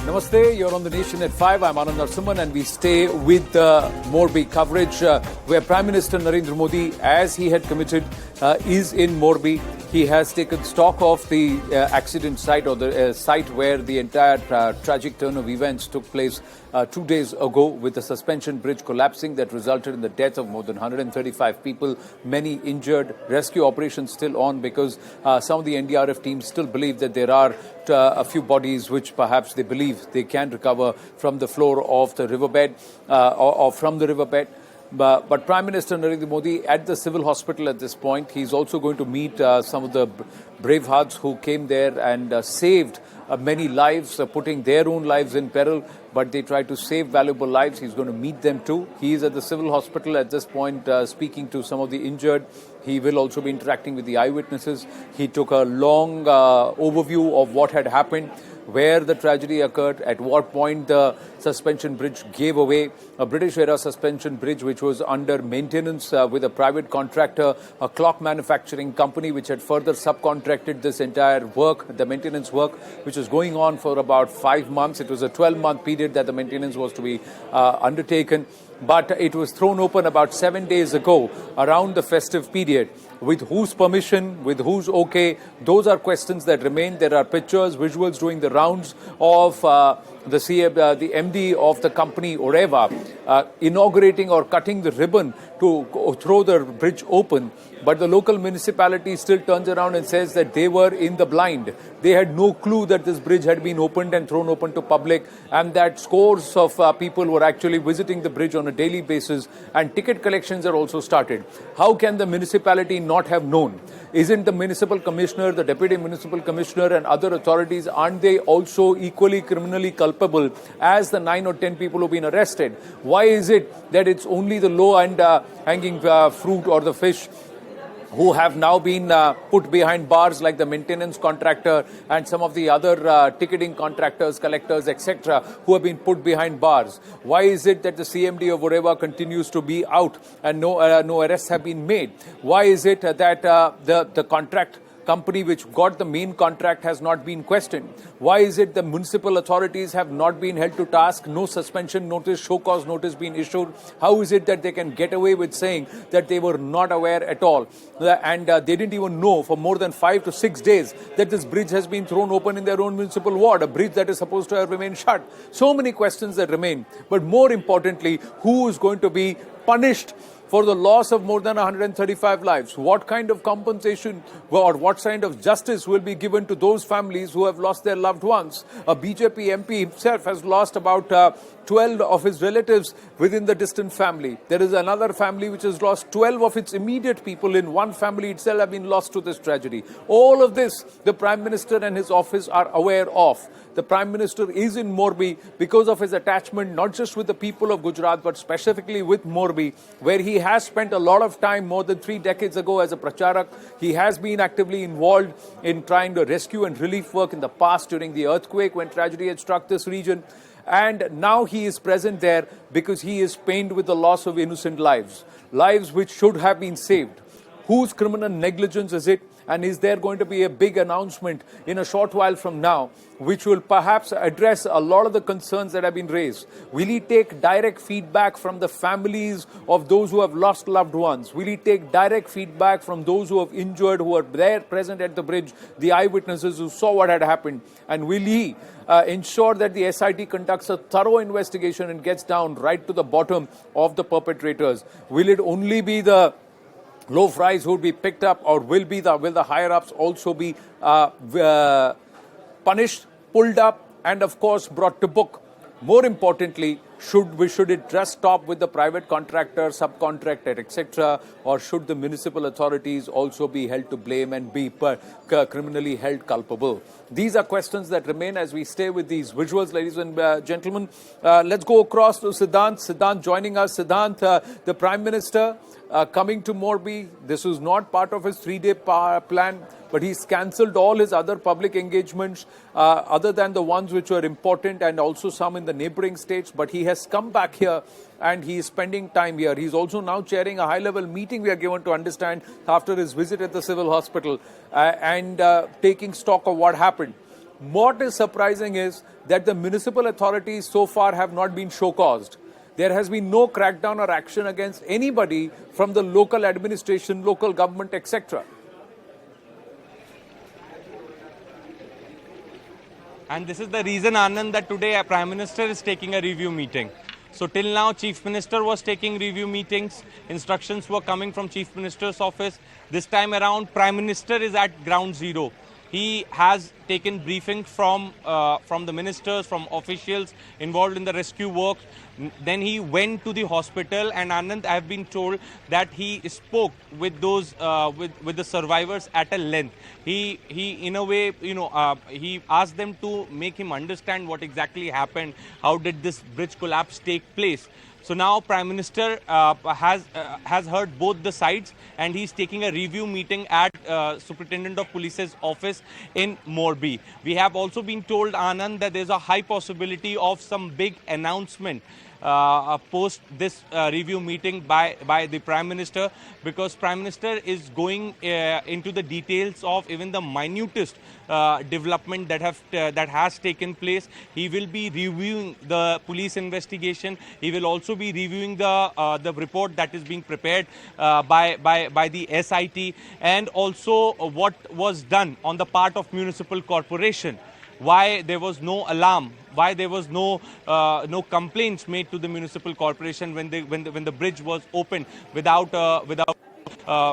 Namaste, you're on the Nation at 5. I'm Anand Narasimhan and we stay with the Morbi coverage where Prime Minister Narendra Modi, as he had committed, is in Morbi. He has taken stock of the accident site or the site where the entire tragic turn of events took place 2 days ago with the suspension bridge collapsing that resulted in the death of more than 135 people, many injured. Rescue operations still on because some of the NDRF teams still believe that there are a few bodies which perhaps they believe they can recover from the floor of the riverbed or from the riverbed. But Prime Minister Narendra Modi at the civil hospital at this point, he's also going to meet some of the brave hearts who came there and saved many lives, putting their own lives in peril, but they tried to save valuable lives. He's going to meet them too. He is at the civil hospital at this point speaking to some of the injured. He will also be interacting with the eyewitnesses. He took a long overview of what had happened, where the tragedy occurred, at what point the suspension bridge gave away, a British-era suspension bridge which was under maintenance with a private contractor, a clock manufacturing company which had further subcontracted this entire work, the maintenance work, which was going on for about 5 months. It was a 12-month period that the maintenance was to be undertaken. But it was thrown open about 7 days ago around the festive period. With whose permission, with whose okay, those are questions that remain. There are pictures, visuals doing the rounds of the MD of the company Oreva inaugurating or cutting the ribbon to throw the bridge open. But the local municipality still turns around and says that they were in the blind. They had no clue that this bridge had been opened and thrown open to public, and that scores of people were actually visiting the bridge on a daily basis, and ticket collections are also started. How can the municipality not have known? Isn't the municipal commissioner, the deputy municipal commissioner and other authorities, aren't they also equally criminally culpable as the 9 or 10 people who've been arrested? Why is it that it's only the low-end hanging fruit or the fish who have now been put behind bars, like the maintenance contractor and some of the other ticketing contractors, collectors, etc., who have been put behind bars? Why is it that the CMD of Oreva continues to be out and no arrests have been made? Why is it that the contract company which got the main contract has not been questioned? Why is it the municipal authorities have not been held to task? No suspension notice, show cause notice been issued. How is it that they can get away with saying that they were not aware at all? And they didn't even know for more than 5 to 6 days that this bridge has been thrown open in their own municipal ward, a bridge that is supposed to have remained shut. So many questions that remain. But more importantly, who is going to be punished for the loss of more than 135 lives? What kind of compensation or what kind of justice will be given to those families who have lost their loved ones? A BJP MP himself has lost about 12 of his relatives within the distant family. There is another family which has lost 12 of its immediate people in one family itself have been lost to this tragedy. All of this, the Prime Minister and his office are aware of. The Prime Minister is in Morbi because of his attachment not just with the people of Gujarat but specifically with Morbi, where he has spent a lot of time more than 3 decades ago as a pracharak. He has been actively involved in trying to rescue and relief work in the past during the earthquake when tragedy had struck this region. And now he is present there because he is pained with the loss of innocent lives, lives which should have been saved. Whose criminal negligence is it? And is there going to be a big announcement in a short while from now, which will perhaps address a lot of the concerns that have been raised? Will he take direct feedback from the families of those who have lost loved ones? Will he take direct feedback from those who have injured, who are there present at the bridge, the eyewitnesses who saw what had happened? And will he ensure that the SIT conducts a thorough investigation and gets down right to the bottom of the perpetrators? Will it only be the low fries who will be picked up, or will the higher-ups also be punished, pulled up, and of course brought to book? More importantly, should it just stop with the private contractor, subcontractor, etc., or should the municipal authorities also be held to blame and be criminally held culpable? These are questions that remain as we stay with these visuals, ladies and gentlemen. Let's go across to Siddhant. Siddhant joining us. Siddhant, the Prime Minister coming to Morbi. This was not part of his 3-day plan, but he's cancelled all his other public engagements other than the ones which were important and also some in the neighboring states. But he has come back here and he is spending time here. He's also now chairing a high-level meeting, we are given to understand, after his visit at the civil hospital and taking stock of what happened. What is surprising is that the municipal authorities so far have not been show-caused. There has been no crackdown or action against anybody from the local administration, local government, etc. And this is the reason, Anand, that today a Prime Minister is taking a review meeting. So till now, Chief Minister was taking review meetings. Instructions were coming from Chief Minister's office. This time around, Prime Minister is at ground zero. He has taken briefings from the ministers, from officials involved in the rescue work. Then he went to the hospital, and Anand, I have been told that he spoke with those with the survivors at a length. He in a way, he asked them to make him understand what exactly happened. How did this bridge collapse take place? So now Prime Minister has heard both the sides, and he's taking a review meeting at Superintendent of Police's office in Morbi. We have also been told, Anand, that there's a high possibility of some big announcement post this review meeting by the Prime Minister, because Prime Minister is going into the details of even the minutest development that has taken place. He will be reviewing the police investigation. He will also be reviewing the report that is being prepared by the SIT, and also what was done on the part of municipal corporation. Why there was no alarm, why there was no complaints made to the municipal corporation when the bridge was opened without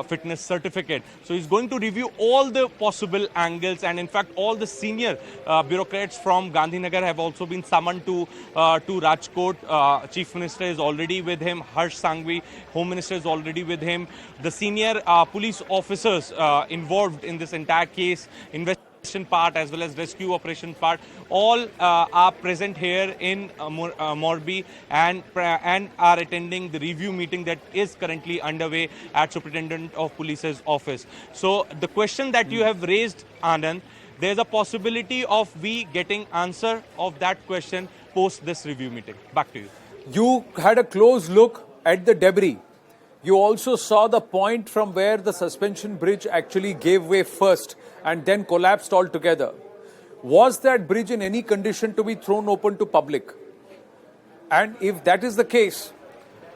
fitness certificate. So he's going to review all the possible angles, and in fact all the senior bureaucrats from Gandhinagar have also been summoned to Rajkot. Chief Minister is already with him, Harsh Sanghvi, Home Minister is already with him. The senior police officers involved in this entire case, part as well as rescue operation part, all are present here in Morbi and are attending the review meeting that is currently underway at Superintendent of Police's office. So the question that you have raised, Anand, there's a possibility of we getting answer of that question post this review meeting. Back to you. You had a close look at the debris. You also saw the point from where the suspension bridge actually gave way first and then collapsed altogether. Was that bridge in any condition to be thrown open to public? And if that is the case,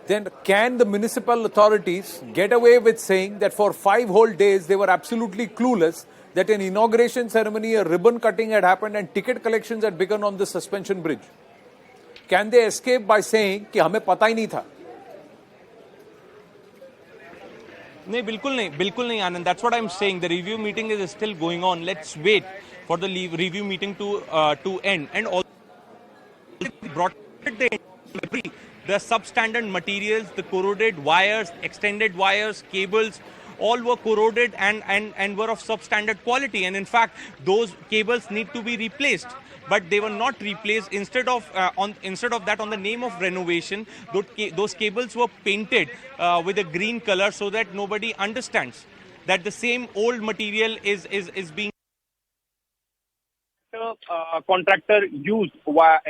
then can the municipal authorities get away with saying that for 5 whole days they were absolutely clueless that an inauguration ceremony, a ribbon cutting had happened and ticket collections had begun on the suspension bridge? Can they escape by saying कि हमें पता ही नहीं था? नहीं, बिल्कुल नहीं, Anand. That's what I'm saying. The review meeting is still going on. Let's wait for the review meeting to end. And also brought the substandard materials, the corroded wires, extended wires, cables, all were corroded and were of substandard quality. And in fact, those cables need to be replaced. But they were not replaced. Instead of that, on the name of renovation, those cables were painted with a green color so that nobody understands that the same old material is being contractor used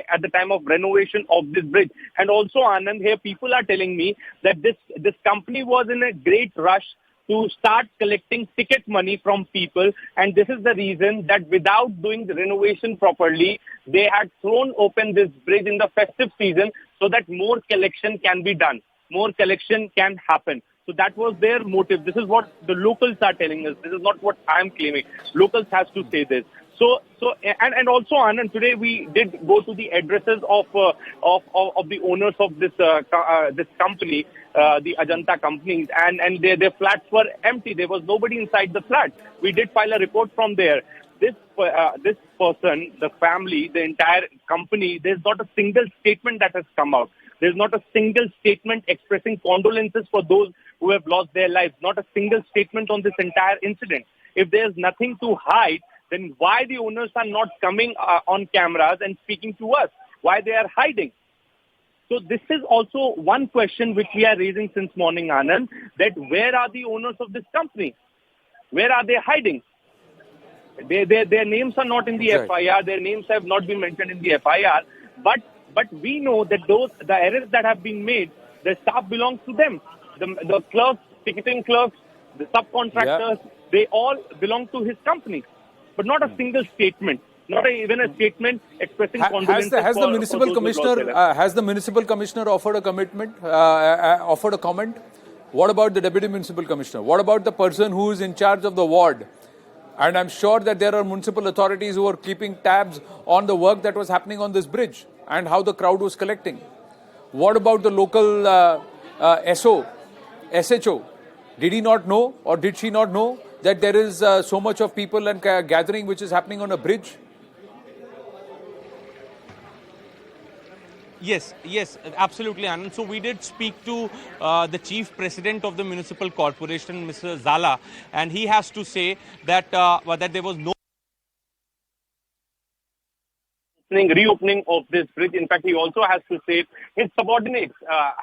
at the time of renovation of this bridge. And also, Anand, here people are telling me that this company was in a great rush to start collecting ticket money from people, and this is the reason that without doing the renovation properly, they had thrown open this bridge in the festive season so that more collection can be done, more collection can happen. So that was their motive. This is what the locals are telling us. This is not what I am claiming. Locals has to say this. So also, Anand, today we did go to the addresses of the owners of this company, the Ajanta companies, and their flats were empty. There was nobody inside the flat. We did file a report from there. This person, the family, the entire company, there's not a single statement that has come out. There's not a single statement expressing condolences for those who have lost their lives. Not a single statement on this entire incident. If there's nothing to hide, then why the owners are not coming on cameras and speaking to us? Why they are hiding? So this is also one question which we are raising since morning, Anand, that where are the owners of this company? Where are they hiding? Their names are not in the FIR. Their names have not been mentioned in the FIR. But we know that the errors that have been made, the staff belongs to them. The clerks, ticketing clerks, the subcontractors, they all belong to his company. But not a single statement, not even a statement expressing condolences Has the for municipal those who lost their commissioner lives. has the municipal commissioner offered a commitment, offered a comment? What about the deputy municipal commissioner? What about the person who is in charge of the ward? And I'm sure that there are municipal authorities who are keeping tabs on the work that was happening on this bridge and how the crowd was collecting. What about the local SHO? Did he not know, or did she not know, that there is so much of people and gathering which is happening on a bridge? Yes, absolutely, Anand. So we did speak to the chief president of the municipal corporation, Mr. Zala, and he has to say that that there was no reopening of this bridge. In fact, he also has to say his subordinates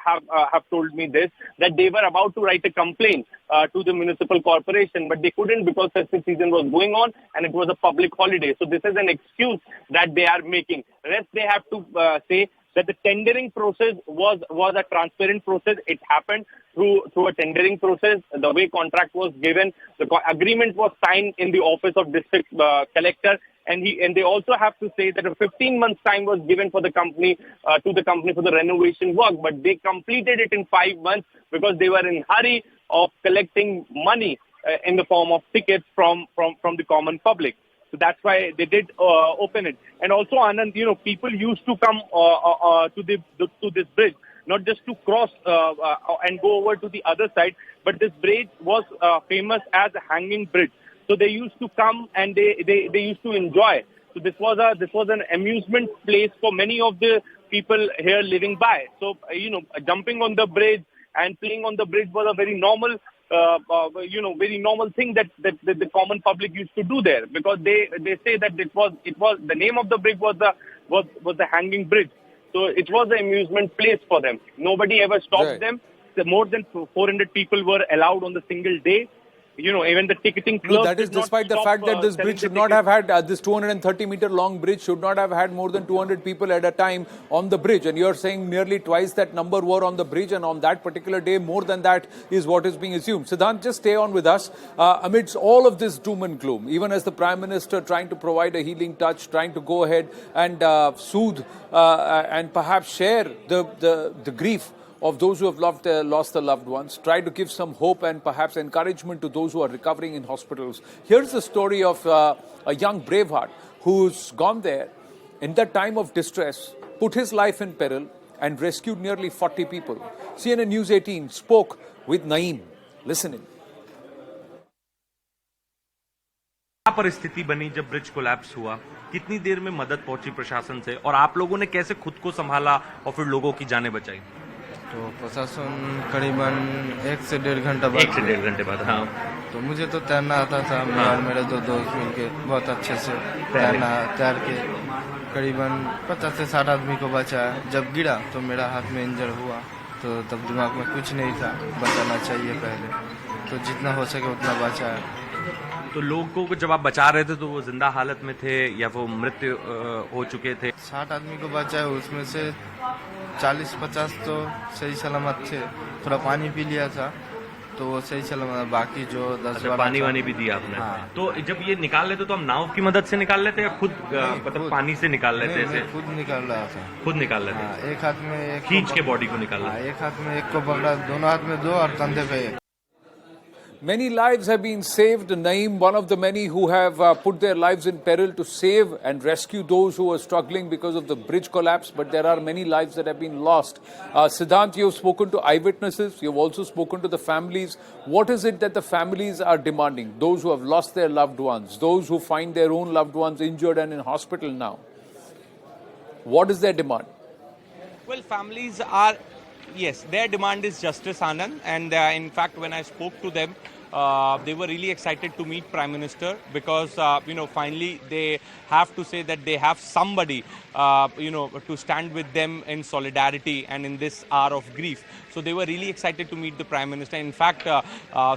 have told me this, that they were about to write a complaint to the municipal corporation, but they couldn't because festive season was going on and it was a public holiday. So this is an excuse that they are making. Rest, they have to say that the tendering process was a transparent process. It happened through a tendering process. The way contract was given, the agreement was signed in the office of district collector. And they also have to say that a 15 months time was given for the company for the renovation work, but they completed it in 5 months because they were in hurry of collecting money in the form of tickets from the common public. So that's why they did open it. And also, Anand, people used to come to this bridge, not just to cross and go over to the other side, but this bridge was famous as a hanging bridge. So they used to come and they used to enjoy. So this was an amusement place for many of the people here living by. So jumping on the bridge and playing on the bridge was a very normal thing that the common public used to do there, because they say that it was the name of the bridge was the hanging bridge. So it was an amusement place for them. Nobody ever stopped them. So more than 400 people were allowed on the single day. Even the ticketing club. No, that is despite the fact that this bridge should not have had, this 230-meter long bridge should not have had more than 200 people at a time on the bridge. And you're saying nearly twice that number were on the bridge, and on that particular day, more than that is what is being assumed. Siddhant, just stay on with us. Amidst all of this doom and gloom, even as the Prime Minister trying to provide a healing touch, trying to go ahead and soothe and perhaps share the grief of those who have lost their loved ones, try to give some hope and perhaps encouragement to those who are recovering in hospitals. Here's the story of a young braveheart who's gone there in that time of distress, put his life in peril and rescued nearly 40 people. CNN News 18 spoke with Naeem. Listen in. क्या परिस्थिति बनी जब bridge collapse हुआ? कितनी देर में मदद पहुंची प्रशासन से, और आप लोगों ने कैसे खुद को संभाला और फिर लोगों की जानें बचाई? तो प्रशासन करीबन 1 से 1.5 घंटे बाद हाँ। तो मुझे तो तैरना आता था, मैं और मेरे 2 दोस्त मिलके बहुत अच्छे से तैर के करीबन 50 से 60 आदमी को बचाया। जब गिरा तो मेरा हाथ में इंजर हुआ, तो तब दिमाग में कुछ नहीं था, बचाना चाहिए पहले, तो जितना हो सके उतना बचाया। तो लोगों को जब आप बचा रहे थे तो वो जिंदा हालत में थे या वो मृत्यु हो चुके थे? 60 आदमी को बचाया, उसमें से 40-50 तो सही सलामत थे, थोड़ा पानी पी लिया था तो वो सही सलामत, बाकी जो 10-12 पानी वानी भी दिया आपने? हाँ। तो जब ये निकाल लेते तो हम नाव की मदद से निकाल लेते या खुद मतलब पानी से निकाल लेते? खुद निकाल रहा था। खुद निकाल लेते? हाँ, एक हाथ में एक खींच के बॉडी को निकाला? एक हाथ में एक को पकड़ा, दोनों हाथ में 2 और कंधे पे एक। Many lives have been saved. Naeem, one of the many who have put their lives in peril to save and rescue those who are struggling because of the bridge collapse. But there are many lives that have been lost. Siddhant, you've spoken to eyewitnesses. You've also spoken to the families. What is it that the families are demanding? Those who have lost their loved ones, those who find their own loved ones injured and in hospital now. What is their demand? Well, families are... Yes, their demand is justice, Anand, and in fact, when I spoke to them, they were really excited to meet Prime Minister because, finally they have to say that they have somebody, to stand with them in solidarity and in this hour of grief. So they were really excited to meet the Prime Minister. In fact,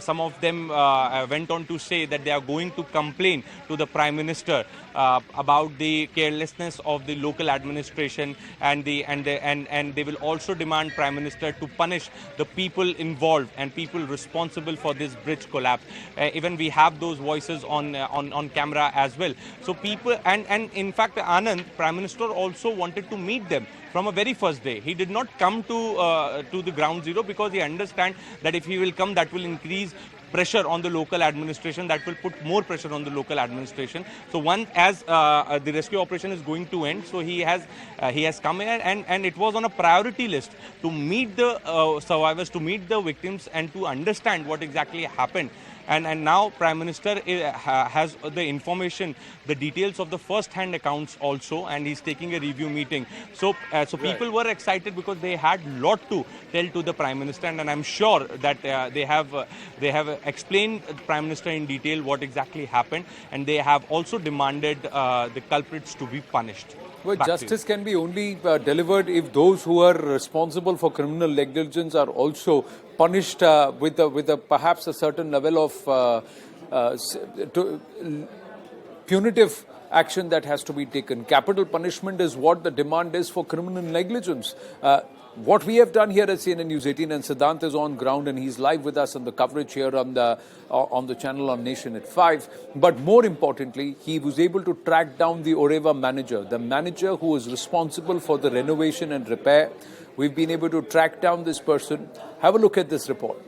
some of them went on to say that they are going to complain to the Prime Minister about the carelessness of the local administration, and they will also demand Prime Minister to punish the people involved and people responsible for this bridge bridge collapse. Even we have those voices on camera as well. So people, and in fact, Anand, Prime Minister also wanted to meet them from a very first day. He did not come to the ground zero because he understands that if he will come, that will increase pressure on the local administration, that will put more pressure on the local administration. So once as the rescue operation is going to end, so he has come here, and it was on a priority list to meet the survivors, to meet the victims, and to understand what exactly happened. And now Prime Minister has the information, the details of the first-hand accounts also, and he's taking a review meeting. So people were excited because they had lot to tell to the Prime Minister, and I'm sure that they have explained the Prime Minister in detail what exactly happened, and they have also demanded the culprits to be punished. Well, justice can be only delivered if those who are responsible for criminal negligence are also punished with perhaps a certain level of punitive action that has to be taken. Capital punishment is what the demand is for criminal negligence. What we have done here at CNN News 18, and Siddhant is on ground and he's live with us on the coverage here on the channel on Nation at 5. But more importantly, he was able to track down the Oreva manager, the manager who was responsible for the renovation and repair. We've been able to track down this person. Have a look at this report.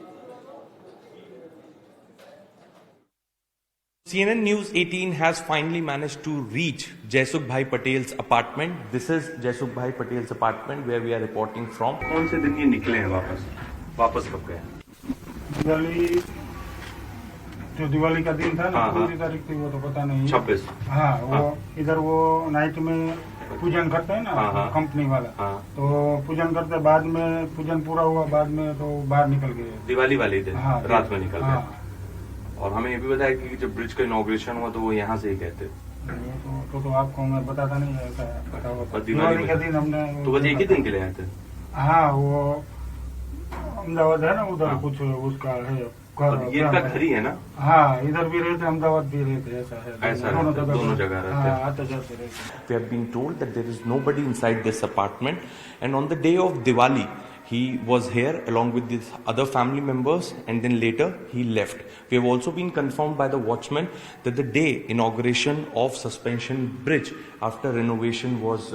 CNN News 18 has finally managed to reach Jaisukh Bhai Patel's apartment. This is Jaisukh Bhai Patel's apartment where we are reporting from. कौन से दिन ये निकले हैं वापस कब गए? दिवाली का दिन था ना, पूरी तारीख थी वो तो पता नहीं। 26। हाँ, वो इधर वो नाइट में पूजन करते हैं ना कंपनी वाला, तो पूजन करते बाद में पूजन पूरा हुआ, बाद में तो बाहर निकल गए दिवाली वाले दिन रात में निकल गए। और हमें ये भी बताया कि जब ब्रिज का इनॉग्रेशन हुआ तो वो यहाँ से ही गए थे। तो आपको मैं बताता नहीं, ऐसा पता हुआ दिवाली का दिन हमने तो बस एक ही दिन के लिए आए थे। हाँ, वो अहमदाबाद है ना, उधर कुछ उसका है ये घर ही है ना। हाँ, इधर भी रहते, अहमदाबाद भी रहते, ऐसा है, दोनों जगह रहते हैं। We have been told that there is nobody inside this apartment, and on the day of Diwali he was here along with these other family members, and then later he left. We have also been confirmed by the watchman that the day inauguration of suspension bridge after renovation was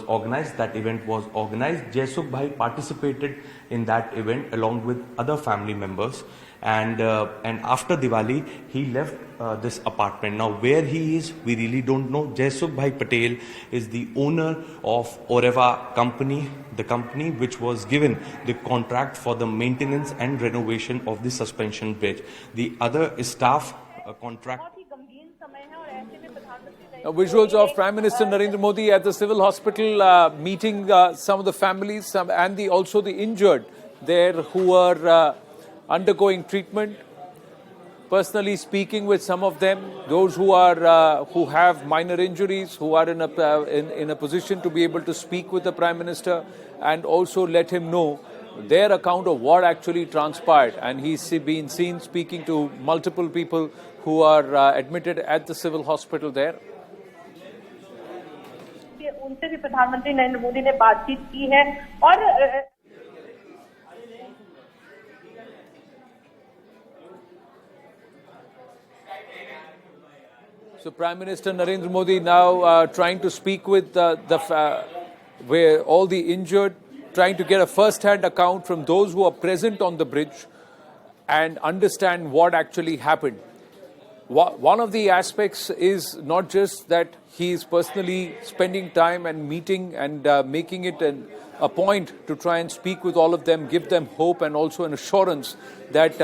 organized, that event was organized. Jaisukh Bhai participated in that event along with other family members, and after Diwali he left this apartment. Now where he is, we really don't know. Jaisukh Bhai Patel is the owner of Oreva company, the company which was given the contract for the maintenance and renovation of the suspension bridge. The other staff contract. Visuals of Prime Minister Narendra Modi at the civil hospital meeting some of the families and also the injured there who are undergoing treatment. Personally speaking with some of them, those who have minor injuries, who are in a position to be able to speak with the Prime Minister and also let him know their account of what actually transpired. And he's been seen speaking to multiple people who are admitted at the civil hospital there. उनसे भी प्रधानमंत्री नरेंद्र मोदी ने बातचीत की है और So Prime Minister Narendra Modi now trying to speak with where all the injured, trying to get a first-hand account from those who are present on the bridge and understand what actually happened. One of the aspects is not just that he is personally spending time and meeting and making it a point to try and speak with all of them, give them hope and also an assurance that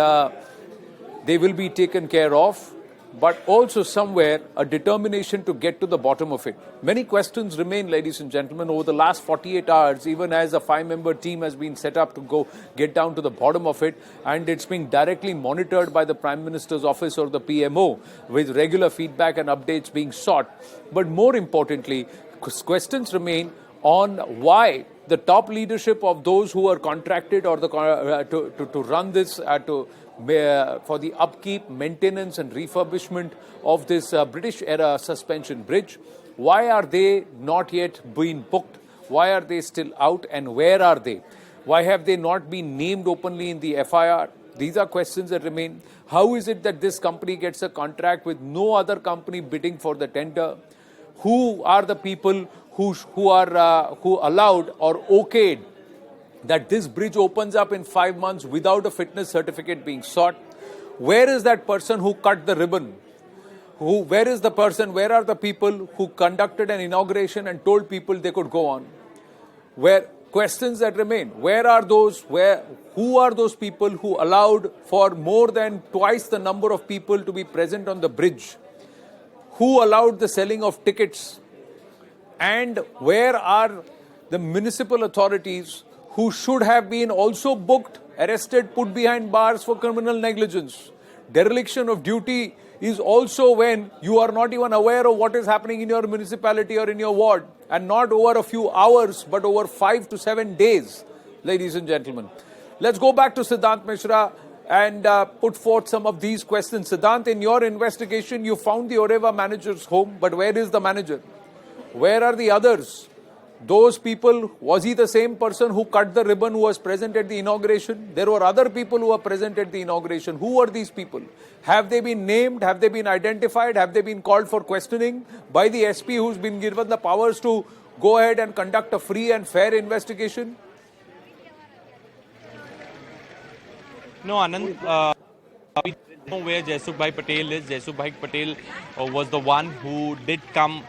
they will be taken care of, but also somewhere a determination to get to the bottom of it. Many questions remain, ladies and gentlemen, over the last 48 hours, even as a 5-member team has been set up to go get down to the bottom of it, and it's being directly monitored by the Prime Minister's office or the PMO with regular feedback and updates being sought. But more importantly, questions remain on why the top leadership of those who are contracted or to run this for the upkeep, maintenance and refurbishment of this British-era suspension bridge. Why are they not yet been booked? Why are they still out and where are they? Why have they not been named openly in the FIR? These are questions that remain. How is it that this company gets a contract with no other company bidding for the tender? Who are the people who allowed or okayed that this bridge opens up in 5 months without a fitness certificate being sought? Where is that person who cut the ribbon? Where is the person, where are the people who conducted an inauguration and told people they could go on? Where questions that remain, who are those people who allowed for more than twice the number of people to be present on the bridge? Who allowed the selling of tickets? And where are the municipal authorities who should have been also booked, arrested, put behind bars for criminal negligence? Dereliction of duty is also when you are not even aware of what is happening in your municipality or in your ward, and not over a few hours, but over 5 to 7 days, ladies and gentlemen. Let's go back to Siddhant Mishra and put forth some of these questions. Siddhant, in your investigation, you found the Oreva manager's home, but where is the manager? Where are the others? Those people, was he the same person who cut the ribbon, who was present at the inauguration? There were other people who were present at the inauguration. Who are these people? Have they been named? Have they been identified? Have they been called for questioning by the SP who's been given the powers to go ahead and conduct a free and fair investigation? No, Anand. We don't know where Jaisukh Patel is. Jaisukh Patel was the one who did come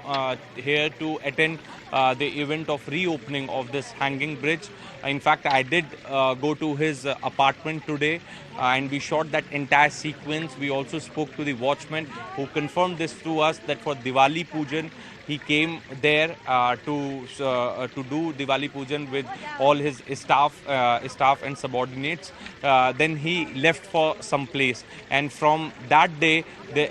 here to attend the event of reopening of this hanging bridge. In fact, I did go to his apartment today and we shot that entire sequence. We also spoke to the watchman who confirmed this to us, that for Diwali Pujan, he came there to do Diwali Pujan with all his staff and subordinates. Then he left for some place, and from that day,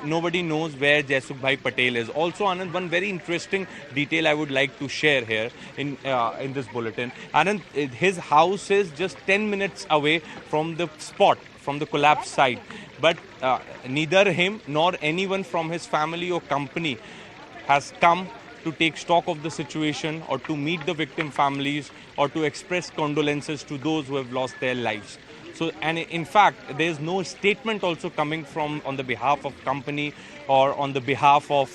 nobody knows where Jaisukh Patel is. Also, Anand, one very interesting detail I would like to share here in this bulletin. Anand, his house is just 10 minutes away from the spot, from the collapse site. But neither him nor anyone from his family or company has come to take stock of the situation or to meet the victim families or to express condolences to those who have lost their lives. So, and in fact, there is no statement also coming from on the behalf of company or on the behalf of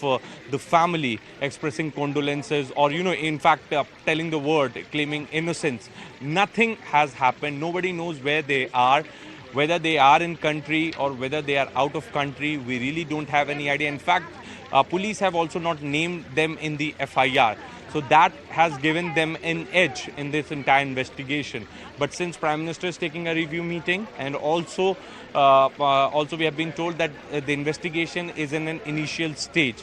the family expressing condolences or, in fact, telling the word, claiming innocence. Nothing has happened. Nobody knows where they are. Whether they are in country or whether they are out of country, we really don't have any idea. In fact, police have also not named them in the FIR. So that has given them an edge in this entire investigation. But since Prime Minister is taking a review meeting, and also we have been told that the investigation is in an initial stage.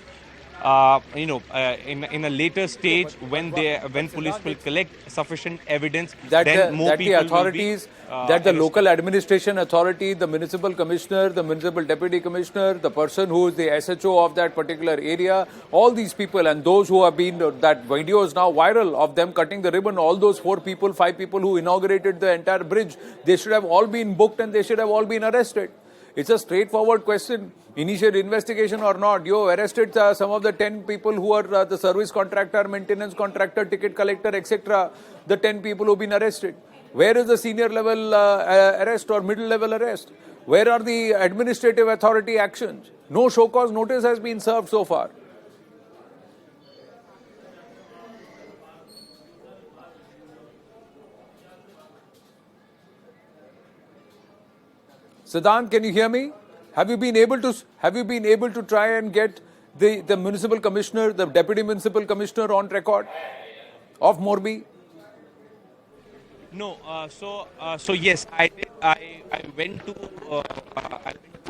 In a later stage, when police will collect sufficient evidence, then more people the authorities, that the local administration authority, the municipal commissioner, the municipal deputy commissioner, the person who is the SHO of that particular area, all these people and those who have been, that video is now viral of them cutting the ribbon, all those 5 people who inaugurated the entire bridge, they should have all been booked and they should have all been arrested. It's a straightforward question. Initial investigation or not, you arrested some of the 10 people who are the service contractor, maintenance contractor, ticket collector, etc. The 10 people who have been arrested. Where is the senior level arrest or middle level arrest? Where are the administrative authority actions? No show cause notice has been served so far. Siddhant, can you hear me? Have you been able to try and get the municipal commissioner, the deputy municipal commissioner on record of Morbi? No. So yes, I did. I went to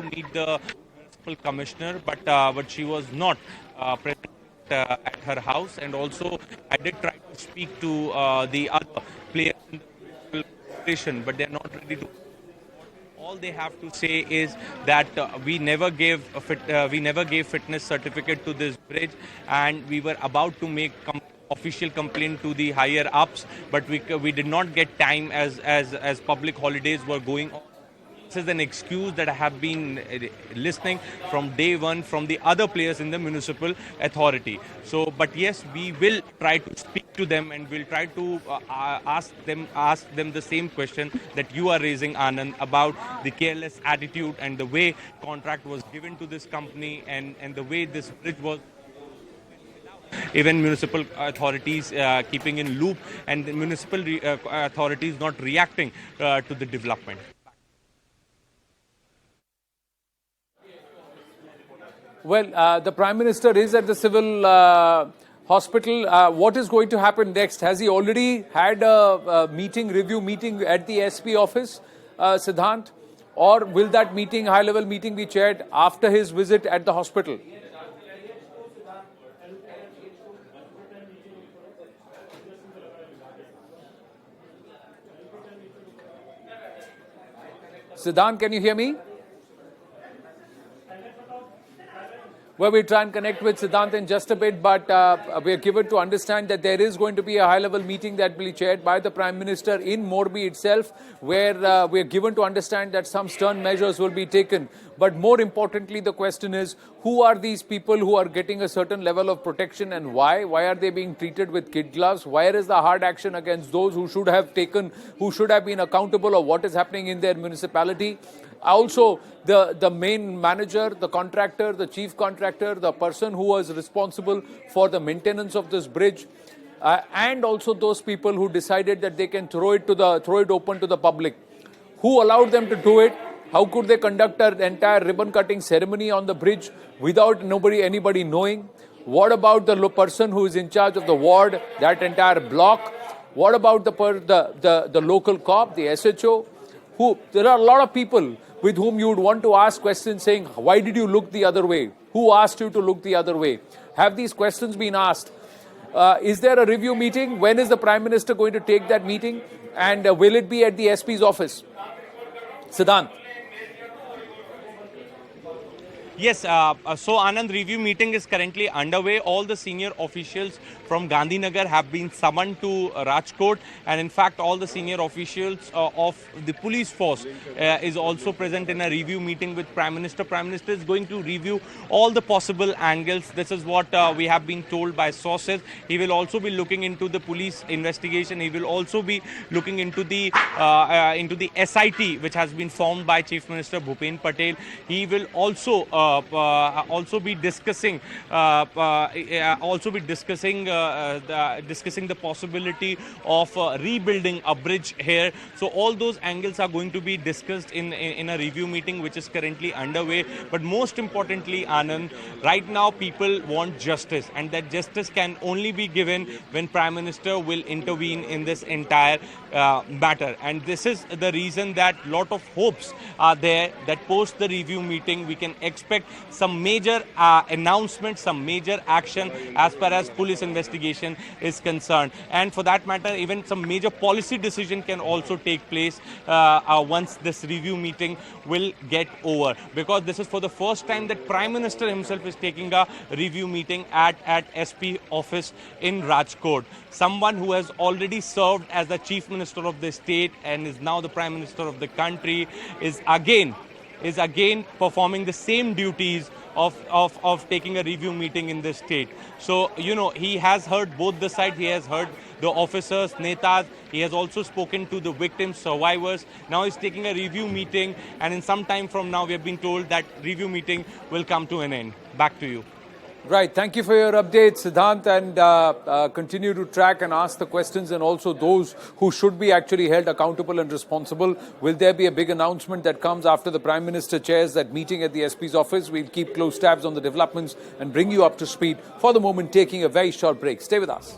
meet the municipal commissioner, but she was not present at her house, and also I did try to speak to the other players in the corporation, but they are not ready to. All they have to say is that we never gave fitness certificate to this bridge, and we were about to make official complaint to the higher ups, but we did not get time as public holidays were going on. this is an excuse that I have been listening from day one from the other players in the municipal authority. So, but yes, we will try to speak to them and we'll try to ask them the same question that you are raising, Anand, about the careless attitude and the way contract was given to this company and the way this bridge was. Even municipal authorities keeping in loop and the municipal authorities not reacting to the development. Well, the Prime Minister is at the civil hospital. What is going to happen next? Has he already had a review meeting at the SP office, Siddhant? Or will that meeting, high-level meeting, be chaired after his visit at the hospital? Siddhant, can you hear me? Well, we'll try and connect with Siddhant in just a bit, but we are given to understand that there is going to be a high-level meeting that will be chaired by the Prime Minister in Morbi itself, where we are given to understand that some stern measures will be taken. But more importantly, the question is, who are these people who are getting a certain level of protection and why? Why are they being treated with kid gloves? Where is the hard action against those who should have been accountable of what is happening in their municipality? Also, the main manager, the contractor, the chief contractor, the person who was responsible for the maintenance of this bridge, and also those people who decided that they can throw it open to the public. Who allowed them to do it? How could they conduct an entire ribbon-cutting ceremony on the bridge without anybody knowing? What about the person who is in charge of the ward, that entire block? What about the local cop, the SHO? There are a lot of people with whom you would want to ask questions saying, why did you look the other way? Who asked you to look the other way? Have these questions been asked? Is there a review meeting? When is the Prime Minister going to take that meeting? And will it be at the SP's office? Siddhant. Yes, so Anand, review meeting is currently underway. All the senior officials from Gandhinagar have been summoned to Rajkot, and in fact all the senior officials of the police force is also present in a review meeting with Prime Minister. Prime Minister is going to review all the possible angles. This is what we have been told by sources. He will also be looking into the police investigation. He will also be looking into the SIT which has been formed by Chief Minister Bhupen Patel. He will also be discussing the possibility of rebuilding a bridge here. So all those angles are going to be discussed in a review meeting which is currently underway. But most importantly, Anand, right now people want justice, and that justice can only be given when Prime Minister will intervene in this entire matter. And this is the reason that lot of hopes are there that post the review meeting we can expect some major announcement, some major action as far as police investigation is concerned. And for that matter, even some major policy decision can also take place once this review meeting will get over. Because this is for the first time that Prime Minister himself is taking a review meeting at SP office in Rajkot. Someone who has already served as the Chief Minister of the state and is now the Prime Minister of the country is again performing the same duties of taking a review meeting in this state. So, he has heard both the sides. He has heard the officers, netas. He has also spoken to the victims, survivors. Now he's taking a review meeting, and in some time from now, we have been told that review meeting will come to an end. Back to you. Right. Thank you for your update, Siddhant, and continue to track and ask the questions, and also those who should be actually held accountable and responsible. Will there be a big announcement that comes after the Prime Minister chairs that meeting at the SP's office? We'll keep close tabs on the developments and bring you up to speed. For the moment, taking a very short break. Stay with us.